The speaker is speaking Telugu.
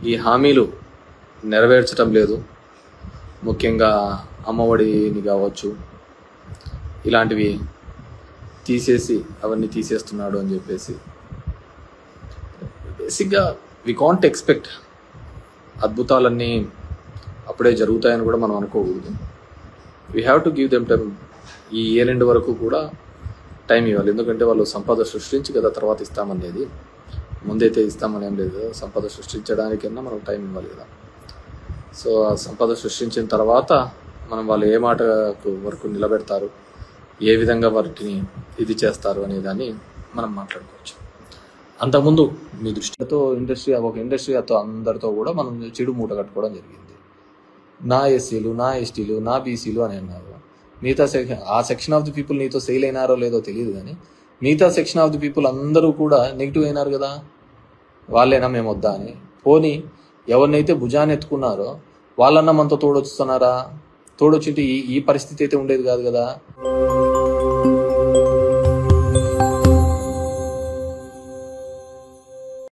ఈ హామీలు నెరవేర్చడం లేదు. ముఖ్యంగా అమ్మఒడిని కావచ్చు, ఇలాంటివి తీసేసి అవన్నీ తీసేస్తున్నాడు అని చెప్పేసి బేసిక్గా వి కాంట్ ఎక్స్పెక్ట్ అద్భుతాలన్నీ అప్పుడే జరుగుతాయని కూడా మనం అనుకోకూడదు. We have to give them time. ఈ ఇయర్ ఎండ్ వరకు కూడా టైం ఇవ్వాలి. ఎందుకంటే వాళ్ళు సంపద సృష్టించి కదా తర్వాత ఇస్తామనేది, ముందైతే ఇస్తామని ఏం లేదు కదా. సంపద సృష్టించడానికన్నా మనం టైం ఇవ్వాలి కదా. సో ఆ సంపద సృష్టించిన తర్వాత మనం వాళ్ళు ఏ మాట వరకు నిలబెడతారు, ఏ విధంగా వాటిని ఇది చేస్తారు అనే దాన్ని మనం మాట్లాడుకోవచ్చు. అంతకుముందు మీ దృష్టితో ఒక ఇండస్ట్రీతో అందరితో కూడా మనం చెడు మూట కట్టుకోవడం జరిగింది. నా ఎస్సీలు, నా ఎస్టీలు, నా బీసీలు అని అన్నారు. మిగతా ఆ సెక్షన్ ఆఫ్ ది పీపుల్ నీతో సెయిల్ అయినారో లేదో తెలియదు, కానీ మిగతా సెక్షన్ ఆఫ్ ది పీపుల్ అందరూ కూడా నెగిటివ్ అయినారు కదా. వాళ్ళైనా మేము వద్దా అని. పోనీ ఎవరినైతే భుజాన్ని ఎత్తుకున్నారో వాళ్ళన్నా మనతో తోడొస్తున్నారా? తోడొచ్చింటే ఈ పరిస్థితి అయితే ఉండేది కాదు కదా.